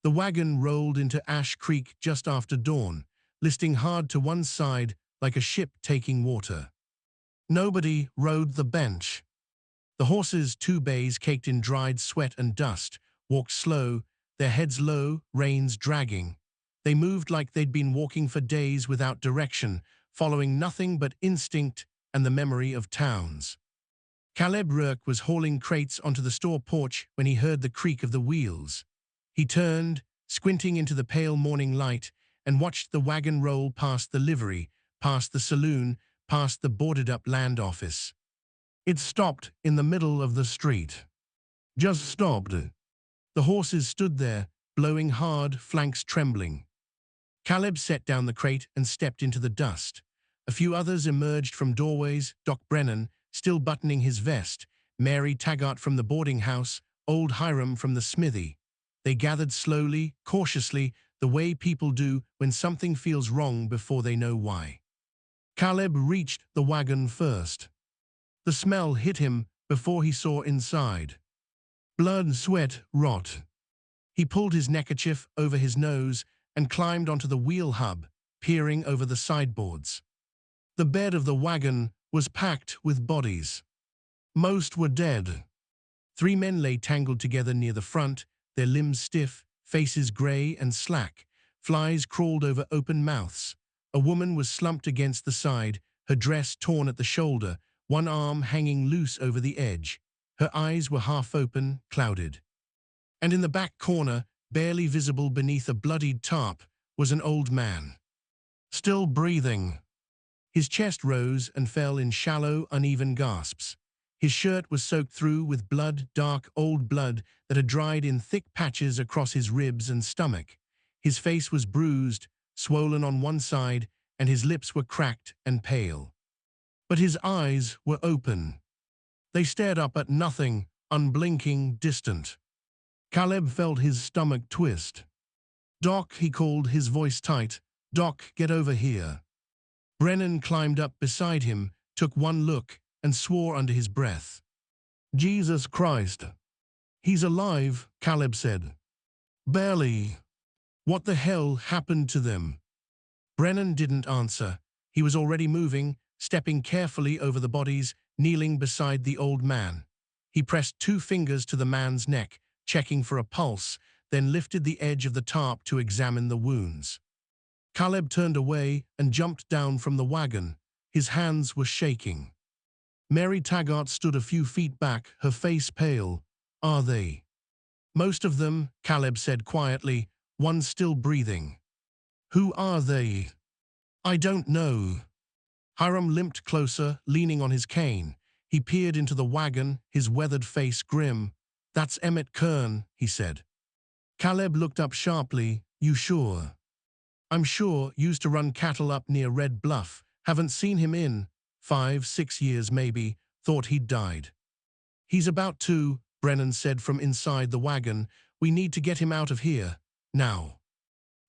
The wagon rolled into Ash Creek just after dawn, listing hard to one side like a ship taking water. Nobody rode the bench. The horses, 2 bays caked in dried sweat and dust, walked slow, their heads low, reins dragging. They moved like they'd been walking for days without direction, following nothing but instinct and the memory of towns. Caleb Rourke was hauling crates onto the store porch when he heard the creak of the wheels. He turned, squinting into the pale morning light, and watched the wagon roll past the livery, past the saloon, past the boarded-up land office. It stopped in the middle of the street. Just stopped. The horses stood there, blowing hard, flanks trembling. Caleb set down the crate and stepped into the dust. A few others emerged from doorways, Doc Brennan, still buttoning his vest, Mary Taggart from the boarding house, old Hiram from the smithy. They gathered slowly, cautiously, the way people do when something feels wrong before they know why. Caleb reached the wagon first. The smell hit him before he saw inside. Blood, sweat, rot. He pulled his neckerchief over his nose and climbed onto the wheel hub, peering over the sideboards. The bed of the wagon was packed with bodies. Most were dead. 3 men lay tangled together near the front, their limbs stiff, faces gray and slack. Flies crawled over open mouths. A woman was slumped against the side, her dress torn at the shoulder, one arm hanging loose over the edge. Her eyes were half open, clouded. And in the back corner, barely visible beneath a bloodied tarp, was an old man. Still breathing. His chest rose and fell in shallow, uneven gasps. His shirt was soaked through with blood, dark, old blood that had dried in thick patches across his ribs and stomach. His face was bruised, swollen on one side, and his lips were cracked and pale. But his eyes were open. They stared up at nothing, unblinking, distant. Caleb felt his stomach twist. "Doc," he called, his voice tight. "Doc, get over here." Brennan climbed up beside him, took one look, and swore under his breath. "Jesus Christ. He's alive," Caleb said. "Barely. What the hell happened to them?" Brennan didn't answer. He was already moving, stepping carefully over the bodies, kneeling beside the old man. He pressed 2 fingers to the man's neck, checking for a pulse, then lifted the edge of the tarp to examine the wounds. Caleb turned away and jumped down from the wagon. His hands were shaking. Mary Taggart stood a few feet back, her face pale. "Are they?" "Most of them," Caleb said quietly, one still breathing. "Who are they?" "I don't know." Hiram limped closer, leaning on his cane. He peered into the wagon, his weathered face grim. "That's Emmett Kern," he said. Caleb looked up sharply. "You sure?" "I'm sure. Used to run cattle up near Red Bluff. Haven't seen him in 5, 6 years maybe. Thought he'd died." "He's about to," Brennan said from inside the wagon. "We need to get him out of here. Now."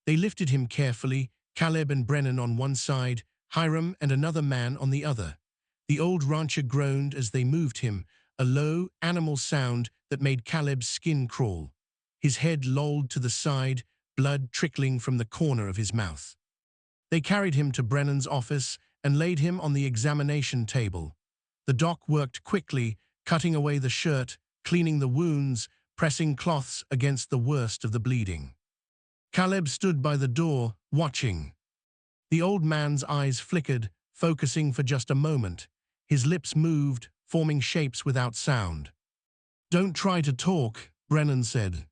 They lifted him carefully, Caleb and Brennan on one side, Hiram and another man on the other. The old rancher groaned as they moved him, a low, animal sound that made Caleb's skin crawl. His head lolled to the side, blood trickling from the corner of his mouth. They carried him to Brennan's office and laid him on the examination table. The doc worked quickly, cutting away the shirt, cleaning the wounds, pressing cloths against the worst of the bleeding. Caleb stood by the door, watching. The old man's eyes flickered, focusing for just a moment. His lips moved, forming shapes without sound. "Don't try to talk," Brennan said.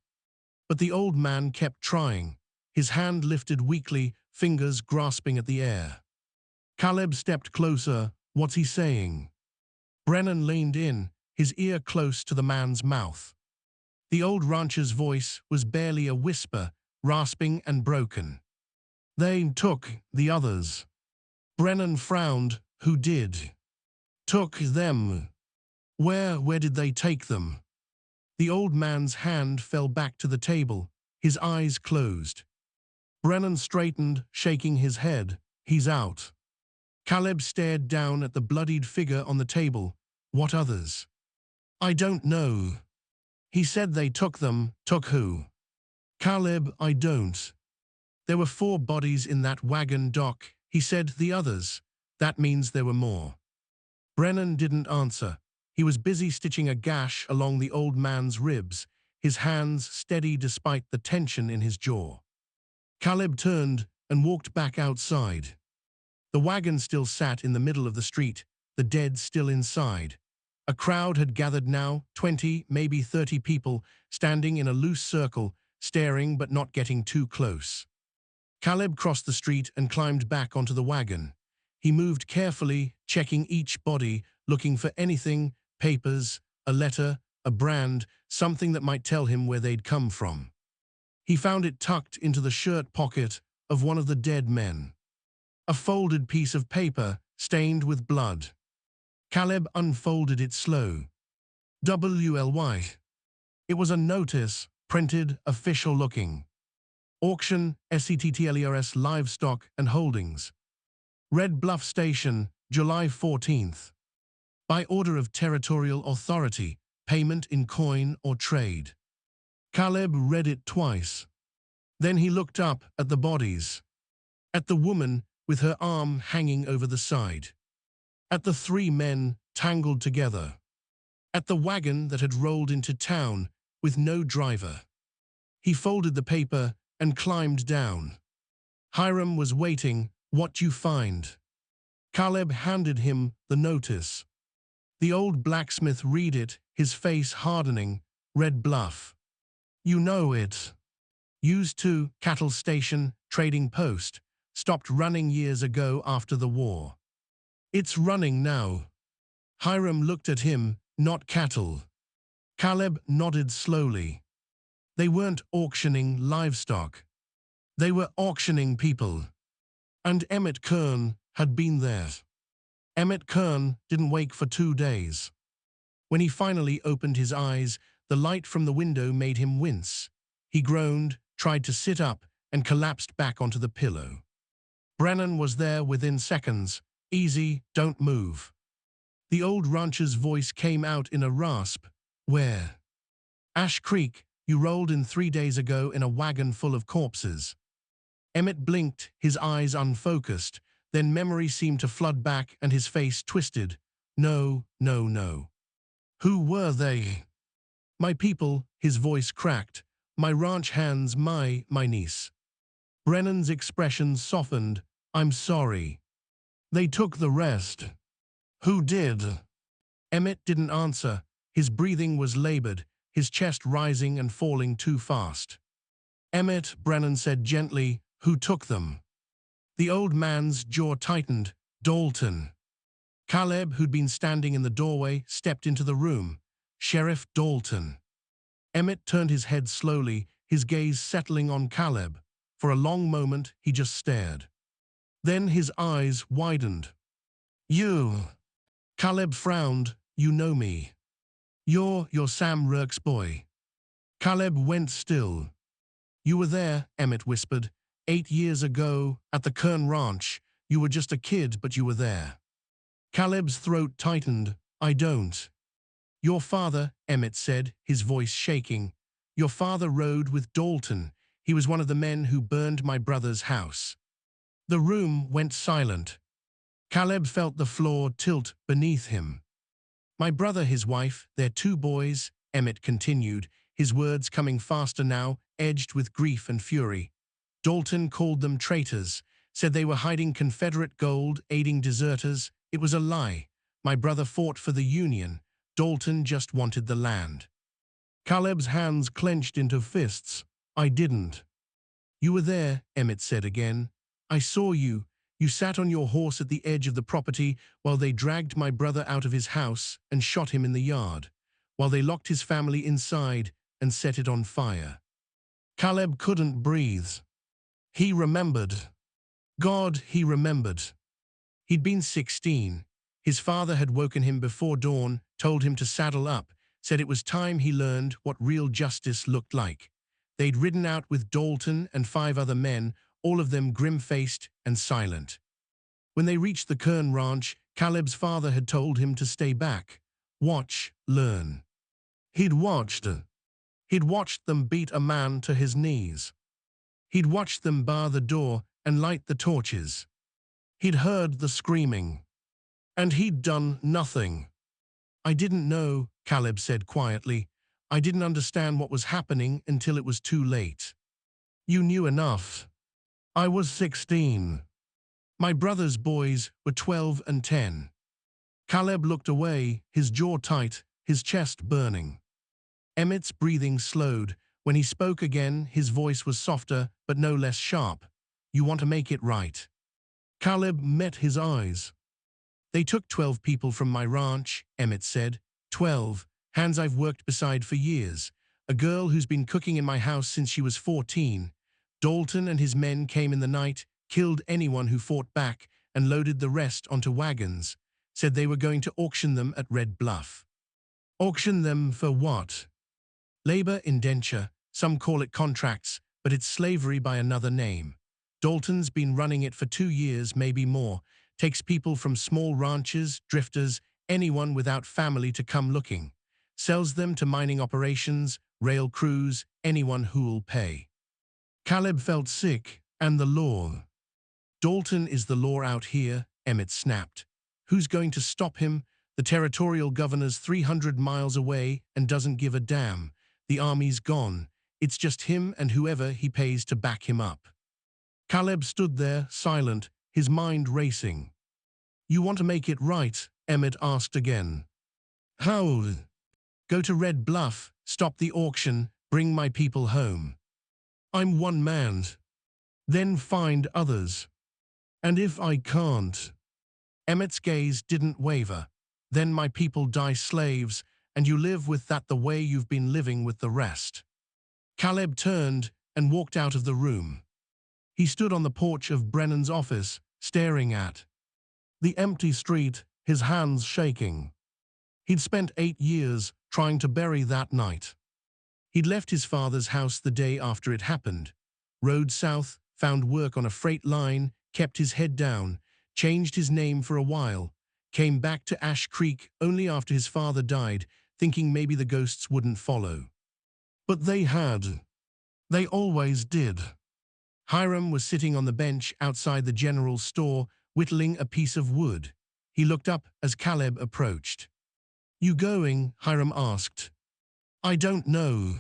But the old man kept trying. His hand lifted weakly, fingers grasping at the air. Caleb stepped closer. "What's he saying?" Brennan leaned in, his ear close to the man's mouth. The old rancher's voice was barely a whisper, rasping and broken. "They took the others." Brennan frowned. "Who did?" "Took them." Where did they take them?" The old man's hand fell back to the table, his eyes closed. Brennan straightened, shaking his head. "He's out." Caleb stared down at the bloodied figure on the table. "What others?" "I don't know. He said they took them." "Took who?" Caleb, I don't. There were 4 bodies in that wagon, Doc. He said the others. That means there were more. Brennan didn't answer. He was busy stitching a gash along the old man's ribs, his hands steady despite the tension in his jaw. Caleb turned and walked back outside. The wagon still sat in the middle of the street, the dead still inside. A crowd had gathered now, 20, maybe 30 people, standing in a loose circle, staring but not getting too close. Caleb crossed the street and climbed back onto the wagon. He moved carefully, checking each body, looking for anything, papers, a letter, a brand, something that might tell him where they'd come from. He found it tucked into the shirt pocket of one of the dead men. A folded piece of paper, stained with blood. Caleb unfolded it slow. WLY. It was a notice, printed, official-looking. Auction, SETTLERS Livestock and Holdings. Red Bluff Station, July 14th. By order of territorial authority, payment in coin or trade. Caleb read it twice. Then he looked up at the bodies. At the woman with her arm hanging over the side. At the 3 men tangled together. At the wagon that had rolled into town with no driver. He folded the paper and climbed down. Hiram was waiting. What you find? Caleb handed him the notice. The old blacksmith read it, his face hardening. Red Bluff. You know it. Used to cattle station, trading post. Stopped running years ago after the war. It's running now. Hiram looked at him, not cattle. Caleb nodded slowly. They weren't auctioning livestock. They were auctioning people. And Emmett Kern had been there. Emmett Kern didn't wake for 2 days. When he finally opened his eyes, the light from the window made him wince. He groaned, tried to sit up, and collapsed back onto the pillow. Brennan was there within seconds. Easy, don't move. The old rancher's voice came out in a rasp. Where? Ash Creek, you rolled in 3 days ago in a wagon full of corpses. Emmett blinked, his eyes unfocused. Then memory seemed to flood back and his face twisted. No, no, no. Who were they? My people, his voice cracked. My ranch hands, my niece. Brennan's expression softened. I'm sorry. They took the rest. Who did? Emmett didn't answer. His breathing was labored, his chest rising and falling too fast. Emmett, Brennan said gently, who took them? The old man's jaw tightened. Dalton. Caleb, who'd been standing in the doorway, stepped into the room. Sheriff Dalton. Emmett turned his head slowly, his gaze settling on Caleb. For a long moment, he just stared. Then his eyes widened. You. Caleb frowned. You know me. You're Sam Rourke's boy. Caleb went still. You were there, Emmett whispered. 8 years ago, at the Kern Ranch. You were just a kid, but you were there. Caleb's throat tightened. I don't. Your father, Emmett said, his voice shaking. Your father rode with Dalton. He was one of the men who burned my brother's house. The room went silent. Caleb felt the floor tilt beneath him. My brother, his wife, their 2 boys, Emmett continued, his words coming faster now, edged with grief and fury. Dalton called them traitors, said they were hiding Confederate gold, aiding deserters. It was a lie. My brother fought for the Union. Dalton just wanted the land. Caleb's hands clenched into fists. I didn't. You were there, Emmett said again. I saw you. You sat on your horse at the edge of the property while they dragged my brother out of his house and shot him in the yard, while they locked his family inside and set it on fire. Caleb couldn't breathe. He remembered. God, he remembered. He'd been 16. His father had woken him before dawn, told him to saddle up, said it was time he learned what real justice looked like. They'd ridden out with Dalton and 5 other men, all of them grim-faced and silent. When they reached the Kern Ranch, Caleb's father had told him to stay back. Watch, learn. He'd watched. He'd watched them beat a man to his knees. He'd watched them bar the door and light the torches. He'd heard the screaming. And he'd done nothing. I didn't know, Caleb said quietly. I didn't understand what was happening until it was too late. You knew enough. I was 16. My brother's boys were 12 and 10. Caleb looked away, his jaw tight, his chest burning. Emmett's breathing slowed. When he spoke again, his voice was softer, but no less sharp. You want to make it right. Caleb met his eyes. They took 12 people from my ranch, Emmett said. 12, hands I've worked beside for years. A girl who's been cooking in my house since she was 14. Dalton and his men came in the night, killed anyone who fought back, and loaded the rest onto wagons. Said they were going to auction them at Red Bluff. Auction them for what? Labor indenture, some call it contracts, but it's slavery by another name. Dalton's been running it for 2 years, maybe more. Takes people from small ranches, drifters, anyone without family to come looking. Sells them to mining operations, rail crews, anyone who'll pay. Caleb felt sick, and the law. Dalton is the law out here, Emmett snapped. Who's going to stop him? The territorial governor's 300 miles away and doesn't give a damn. The army's gone. It's just him and whoever he pays to back him up. Caleb stood there, silent, his mind racing. You want to make it right? Emmett asked again. How? Go to Red Bluff, stop the auction, bring my people home. I'm one man. Then find others. And if I can't? Emmett's gaze didn't waver. Then my people die slaves, and you live with that the way you've been living with the rest. Caleb turned and walked out of the room. He stood on the porch of Brennan's office, staring at the empty street, his hands shaking. He'd spent 8 years trying to bury that night. He'd left his father's house the day after it happened, rode south, found work on a freight line, kept his head down, changed his name for a while, came back to Ash Creek only after his father died, thinking maybe the ghosts wouldn't follow. But they had. They always did. Hiram was sitting on the bench outside the general store, whittling a piece of wood. He looked up as Caleb approached. You going? Hiram asked. I don't know.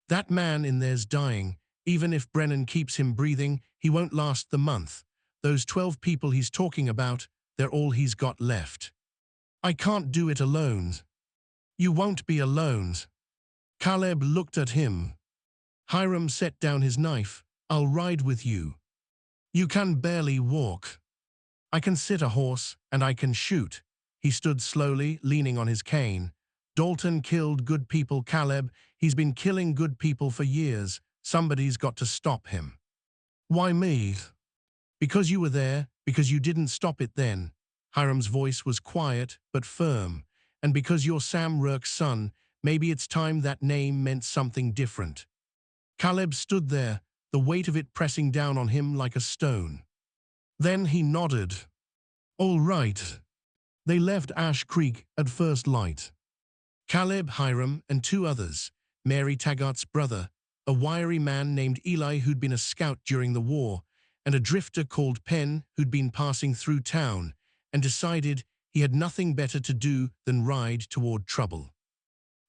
That man in there's dying. Even if Brennan keeps him breathing, he won't last the month. Those 12 people he's talking about, they're all he's got left. I can't do it alone. You won't be alone. Caleb looked at him. Hiram set down his knife. I'll ride with you. You can barely walk. I can sit a horse, and I can shoot. He stood slowly, leaning on his cane. Dalton killed good people, Caleb. He's been killing good people for years. Somebody's got to stop him. Why me? Because you were there, because you didn't stop it then. Hiram's voice was quiet but firm. And because you're Sam Rourke's son, maybe it's time that name meant something different. Caleb stood there, the weight of it pressing down on him like a stone. Then he nodded. All right. They left Ash Creek at first light. Caleb, Hiram, and 2 others, Mary Taggart's brother, a wiry man named Eli who'd been a scout during the war, and a drifter called Penn who'd been passing through town and decided he had nothing better to do than ride toward trouble.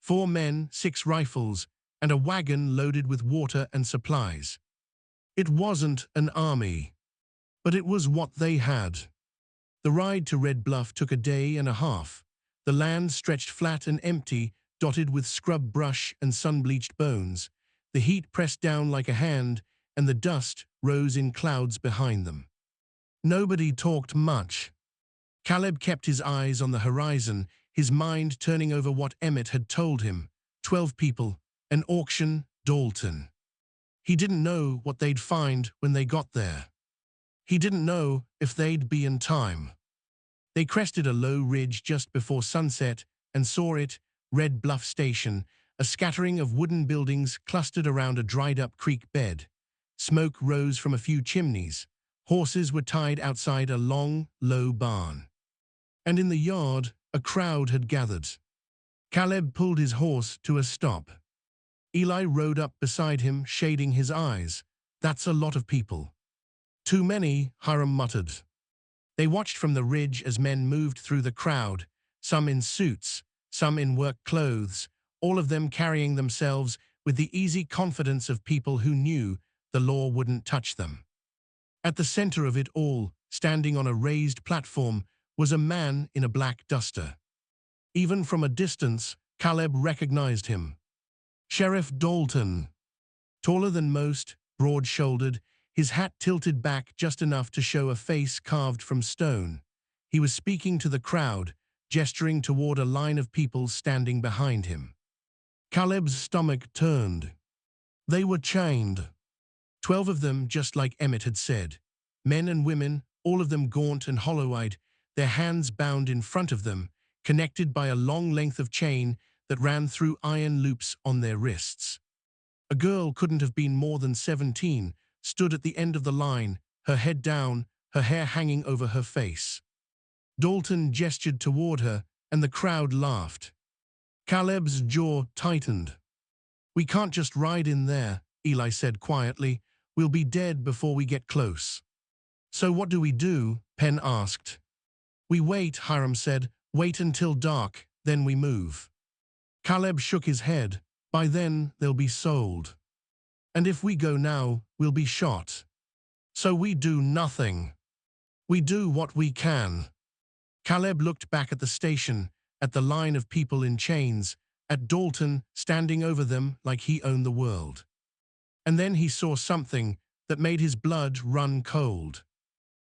4 men, 6 rifles, and a wagon loaded with water and supplies. It wasn't an army, but it was what they had. The ride to Red Bluff took a day and a half. The land stretched flat and empty, dotted with scrub brush and sun-bleached bones. The heat pressed down like a hand, and the dust rose in clouds behind them. Nobody talked much. Caleb kept his eyes on the horizon, his mind turning over what Emmett had told him. 12 people, an auction, Dalton. He didn't know what they'd find when they got there. He didn't know if they'd be in time. They crested a low ridge just before sunset and saw it, Red Bluff Station, a scattering of wooden buildings clustered around a dried-up creek bed. Smoke rose from a few chimneys. Horses were tied outside a long, low barn. And in the yard, a crowd had gathered. Caleb pulled his horse to a stop. Eli rode up beside him, shading his eyes. That's a lot of people. Too many, Hiram muttered. They watched from the ridge as men moved through the crowd, some in suits, some in work clothes, all of them carrying themselves with the easy confidence of people who knew the law wouldn't touch them. At the center of it all, standing on a raised platform, was a man in a black duster. Even from a distance, Caleb recognized him. Sheriff Dalton. Taller than most, broad-shouldered, his hat tilted back just enough to show a face carved from stone. He was speaking to the crowd, gesturing toward a line of people standing behind him. Caleb's stomach turned. They were chained. 12 of them, just like Emmett had said. Men and women, all of them gaunt and hollow-eyed, their hands bound in front of them, connected by a long length of chain that ran through iron loops on their wrists. A girl couldn't have been more than 17, stood at the end of the line, her head down, her hair hanging over her face. Dalton gestured toward her, and the crowd laughed. Caleb's jaw tightened. "We can't just ride in there," Eli said quietly. "We'll be dead before we get close." "So what do we do?" Penn asked. "We wait," Hiram said. "Wait until dark, then we move." Caleb shook his head. "By then, they'll be sold. And if we go now, we'll be shot. So we do nothing. We do what we can." Caleb looked back at the station, at the line of people in chains, at Dalton standing over them like he owned the world. And then he saw something that made his blood run cold.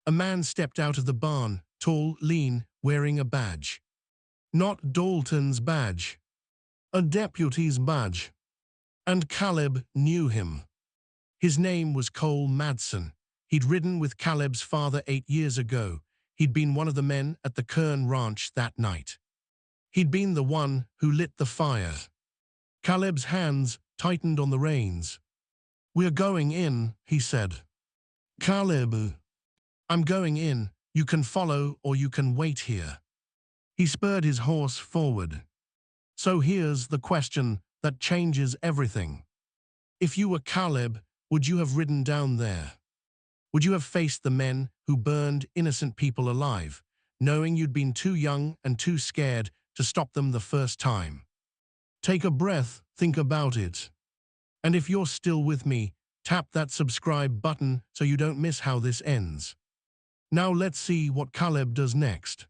A man stepped out of the barn, tall, lean, wearing a badge. Not Dalton's badge. A deputy's badge. And Caleb knew him. His name was Cole Madsen. He'd ridden with Caleb's father 8 years ago. He'd been one of the men at the Kern Ranch that night. He'd been the one who lit the fire. Caleb's hands tightened on the reins. "We're going in," he said. "Caleb, I'm going in. You can follow or you can wait here." He spurred his horse forward. "So here's the question that changes everything. If you were Caleb, would you have ridden down there? Would you have faced the men who burned innocent people alive, knowing you'd been too young and too scared to stop them the first time? Take a breath, think about it. And if you're still with me, tap that subscribe button so you don't miss how this ends. Now let's see what Caleb does next."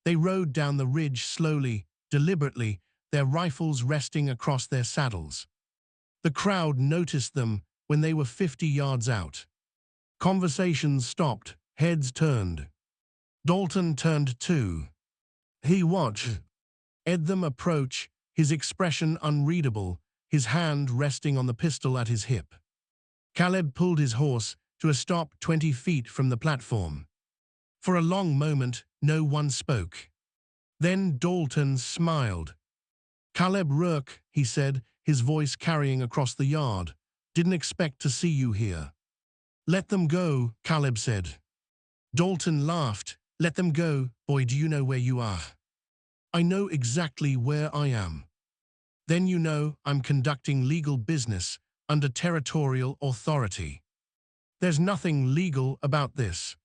They rode down the ridge slowly, deliberately, their rifles resting across their saddles. The crowd noticed them when they were 50 yards out. Conversations stopped, heads turned. Dalton turned too. He watched them approach, his expression unreadable, his hand resting on the pistol at his hip. Caleb pulled his horse to a stop 20 feet from the platform. For a long moment, no one spoke. Then Dalton smiled. "Caleb Rourke," he said, his voice carrying across the yard. "Didn't expect to see you here." "Let them go," Caleb said. Dalton laughed. "Let them go, boy, do you know where you are?" "I know exactly where I am." "Then you know I'm conducting legal business under territorial authority." "There's nothing legal about this."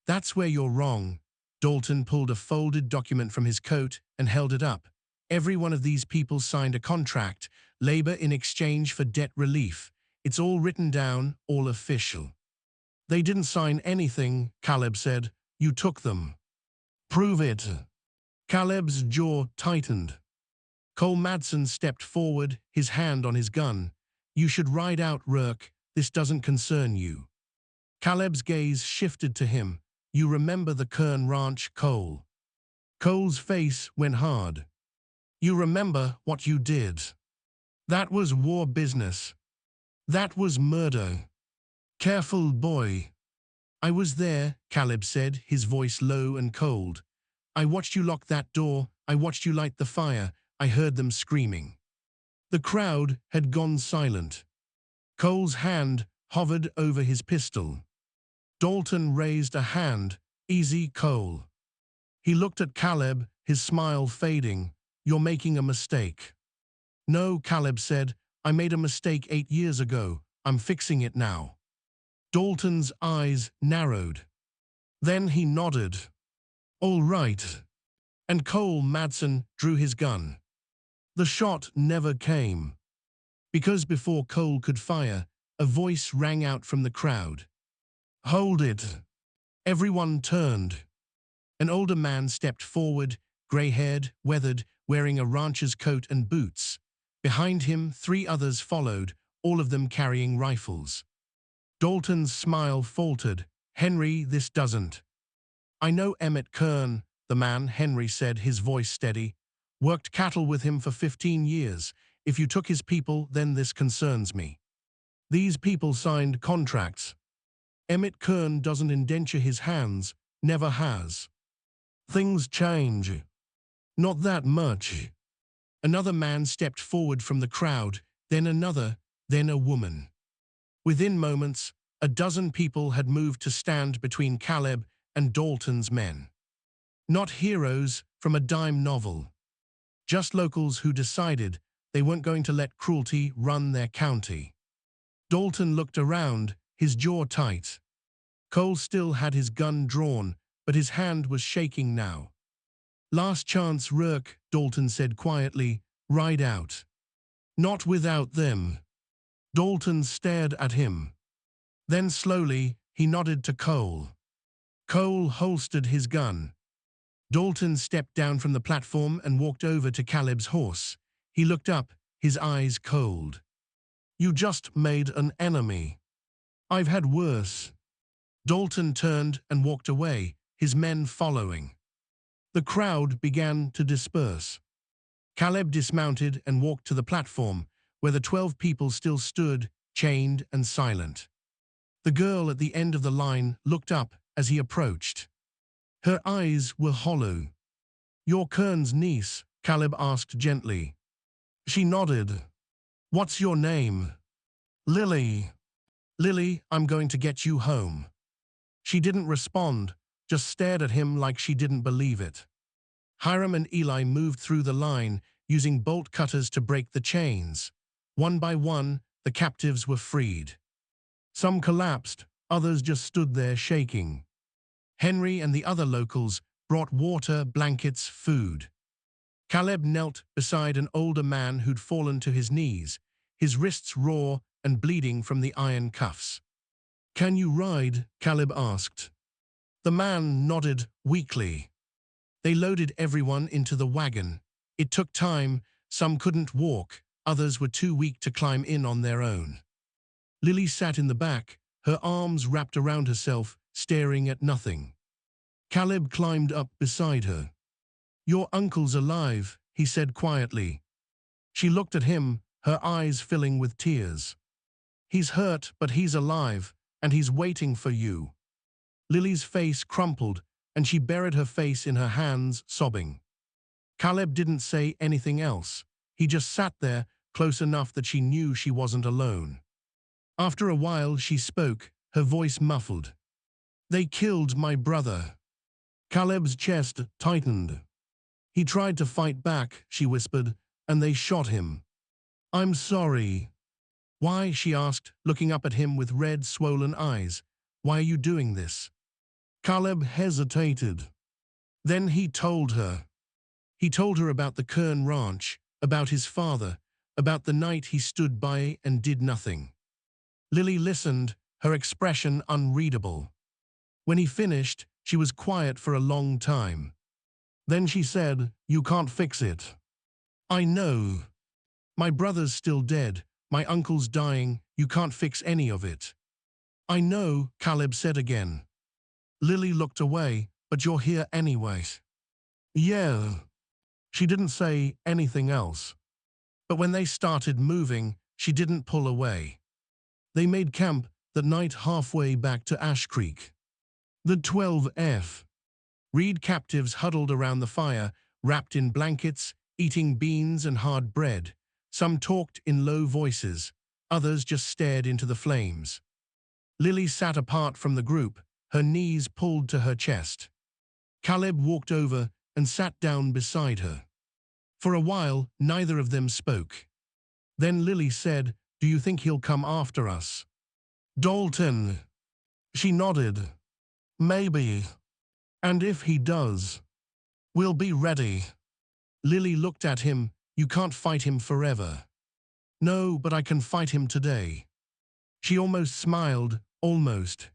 "That's where you're wrong." Dalton pulled a folded document from his coat and held it up. "Every one of these people signed a contract, labor in exchange for debt relief. It's all written down, all official." "They didn't sign anything," Caleb said. "You took them." "Prove it." Caleb's jaw tightened. Cole Madsen stepped forward, his hand on his gun. "You should ride out, Rourke. This doesn't concern you." Caleb's gaze shifted to him. "You remember the Kern Ranch, Cole?" Cole's face went hard. "You remember what you did. That was war business. That was murder. Careful, boy." "I was there," Caleb said, his voice low and cold. "I watched you lock that door. I watched you light the fire. I heard them screaming." The crowd had gone silent. Cole's hand hovered over his pistol. Dalton raised a hand. "Easy, Cole." He looked at Caleb, his smile fading. "You're making a mistake." "No," Caleb said. I made a mistake 8 years ago. I'm fixing it now. Dalton's eyes narrowed. Then he nodded. All right. And Cole Madsen drew his gun. The shot never came. Because before Cole could fire, a voice rang out from the crowd. Hold it. Everyone turned. An older man stepped forward, gray-haired, weathered, wearing a rancher's coat and boots. Behind him, 3 others followed, all of them carrying rifles. Dalton's smile faltered. Henry, this doesn't. I know Emmett Kern, the man, Henry said, his voice steady. Worked cattle with him for 15 years. If you took his people, then this concerns me. These people signed contracts. Emmett Kern doesn't indenture his hands, never has. Things change. Not that much. Another man stepped forward from the crowd, then another, then a woman. Within moments, a dozen people had moved to stand between Caleb and Dalton's men. Not heroes from a dime novel. Just locals who decided they weren't going to let cruelty run their county. Dalton looked around, his jaw tight. Cole still had his gun drawn, but his hand was shaking now. Last chance, Rourke, Dalton said quietly, ride out. Not without them. Dalton stared at him. Then slowly, he nodded to Cole. Cole holstered his gun. Dalton stepped down from the platform and walked over to Caleb's horse. He looked up, his eyes cold. You just made an enemy. I've had worse. Dalton turned and walked away, his men following. The crowd began to disperse. Caleb dismounted and walked to the platform, where the 12 people still stood, chained and silent. The girl at the end of the line looked up as he approached. Her eyes were hollow. You're Kern's niece, Caleb asked gently. She nodded. What's your name? Lily. Lily, I'm going to get you home. She didn't respond, just stared at him like she didn't believe it. Hiram and Eli moved through the line, using bolt cutters to break the chains. One by one, the captives were freed. Some collapsed, others just stood there shaking. Henry and the other locals brought water, blankets, food. Caleb knelt beside an older man who'd fallen to his knees, his wrists raw and bleeding from the iron cuffs. Can you ride? Caleb asked. The man nodded weakly. They loaded everyone into the wagon. It took time, some couldn't walk, others were too weak to climb in on their own. Lily sat in the back, her arms wrapped around herself, staring at nothing. Caleb climbed up beside her. Your uncle's alive, he said quietly. She looked at him, her eyes filling with tears. He's hurt, but he's alive, and he's waiting for you. Lily's face crumpled, and she buried her face in her hands, sobbing. Caleb didn't say anything else. He just sat there, close enough that she knew she wasn't alone. After a while, she spoke, her voice muffled. They killed my brother. Caleb's chest tightened. He tried to fight back, she whispered, and they shot him. I'm sorry. Why? She asked, looking up at him with red, swollen eyes. Why are you doing this? Caleb hesitated. Then he told her. He told her about the Kern Ranch, about his father, about the night he stood by and did nothing. Lily listened, her expression unreadable. When he finished, she was quiet for a long time. Then she said, You can't fix it. I know. My brother's still dead. My uncle's dying. You can't fix any of it. I know, Caleb said again. Lily looked away, but you're here anyway. Yeah. She didn't say anything else. But when they started moving, she didn't pull away. They made camp that night halfway back to Ash Creek. The 12F. Reed captives huddled around the fire, wrapped in blankets, eating beans and hard bread. Some talked in low voices, others just stared into the flames. Lily sat apart from the group, her knees pulled to her chest. Caleb walked over and sat down beside her. For a while, neither of them spoke. Then Lily said, "Do you think he'll come after us?" "Dalton." She nodded. "Maybe. And if he does, we'll be ready." Lily looked at him. "You can't fight him forever." "No, but I can fight him today." She almost smiled, almost.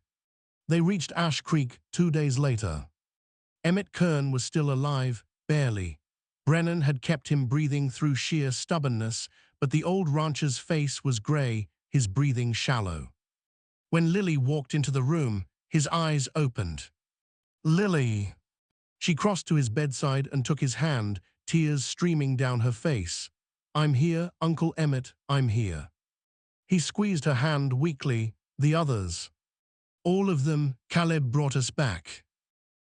They reached Ash Creek 2 days later. Emmett Kern was still alive, barely. Brennan had kept him breathing through sheer stubbornness, but the old rancher's face was gray, his breathing shallow. When Lily walked into the room, his eyes opened. "Lily." She crossed to his bedside and took his hand, tears streaming down her face. "I'm here, Uncle Emmett, I'm here." He squeezed her hand weakly. "The others." "All of them. Caleb brought us back."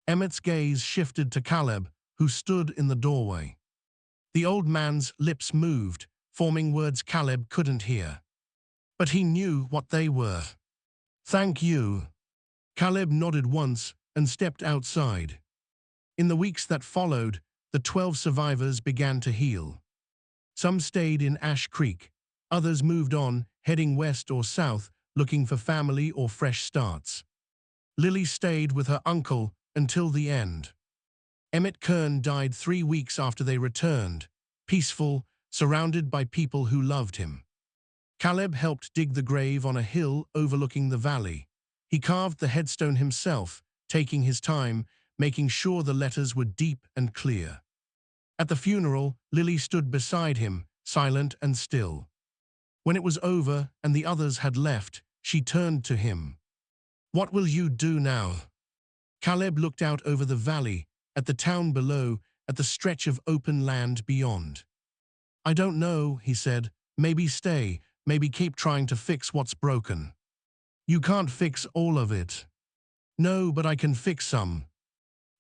Emmett's gaze shifted to Caleb, who stood in the doorway. The old man's lips moved, forming words Caleb couldn't hear. But he knew what they were. "Thank you." Caleb nodded once and stepped outside. In the weeks that followed, the 12 survivors began to heal. Some stayed in Ash Creek. Others moved on, heading west or south, looking for family or fresh starts. Lily stayed with her uncle until the end. Emmett Kern died 3 weeks after they returned, peaceful, surrounded by people who loved him. Caleb helped dig the grave on a hill overlooking the valley. He carved the headstone himself, taking his time, making sure the letters were deep and clear. At the funeral, Lily stood beside him, silent and still. When it was over and the others had left, she turned to him. "What will you do now?" Caleb looked out over the valley, at the town below, at the stretch of open land beyond. "I don't know," he said. "Maybe stay, maybe keep trying to fix what's broken." "You can't fix all of it." "No, but I can fix some."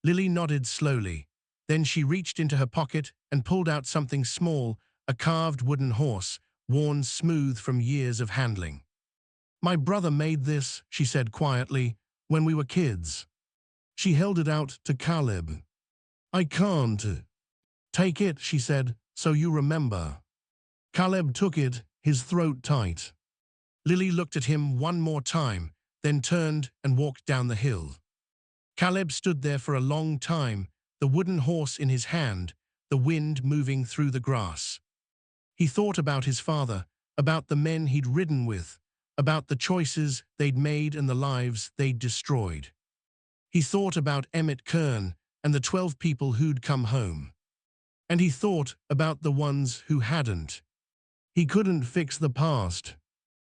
Lily nodded slowly. Then she reached into her pocket and pulled out something small, a carved wooden horse, worn smooth from years of handling. "My brother made this," she said quietly, "when we were kids." She held it out to Caleb. "I can't." "Take it," she said, "so you remember." Caleb took it, his throat tight. Lily looked at him one more time, then turned and walked down the hill. Caleb stood there for a long time, the wooden horse in his hand, the wind moving through the grass. He thought about his father, about the men he'd ridden with, about the choices they'd made and the lives they'd destroyed. He thought about Emmett Kern and the 12 people who'd come home. And he thought about the ones who hadn't. He couldn't fix the past.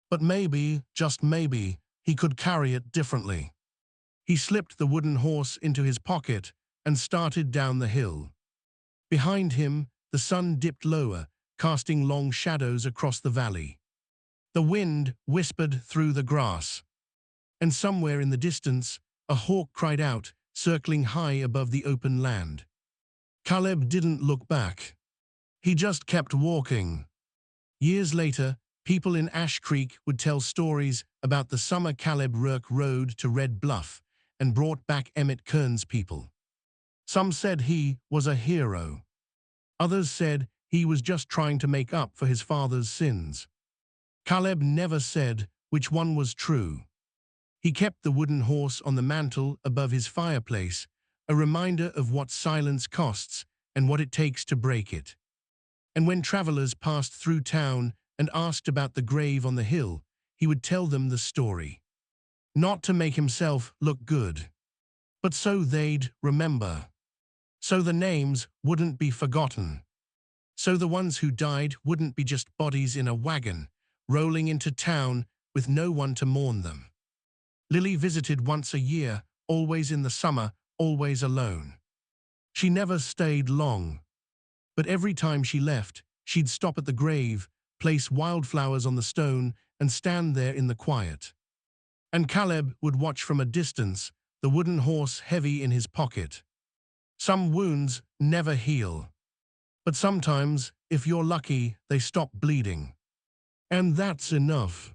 But maybe, just maybe, he could carry it differently. He slipped the wooden horse into his pocket and started down the hill. Behind him, the sun dipped lower, casting long shadows across the valley. The wind whispered through the grass. And somewhere in the distance, a hawk cried out, circling high above the open land. Caleb didn't look back. He just kept walking. Years later, people in Ash Creek would tell stories about the summer Caleb rode to Red Bluff and brought back Emmett Kern's people. Some said he was a hero. Others said he was just trying to make up for his father's sins. Caleb never said which one was true. He kept the wooden horse on the mantel above his fireplace, a reminder of what silence costs and what it takes to break it. And when travelers passed through town and asked about the grave on the hill, he would tell them the story. Not to make himself look good, but so they'd remember. So the names wouldn't be forgotten. So the ones who died wouldn't be just bodies in a wagon, rolling into town with no one to mourn them. Lily visited once a year, always in the summer, always alone. She never stayed long. But every time she left, she'd stop at the grave, place wildflowers on the stone, and stand there in the quiet. And Caleb would watch from a distance, the wooden horse heavy in his pocket. Some wounds never heal. But sometimes, if you're lucky, they stop bleeding. And that's enough.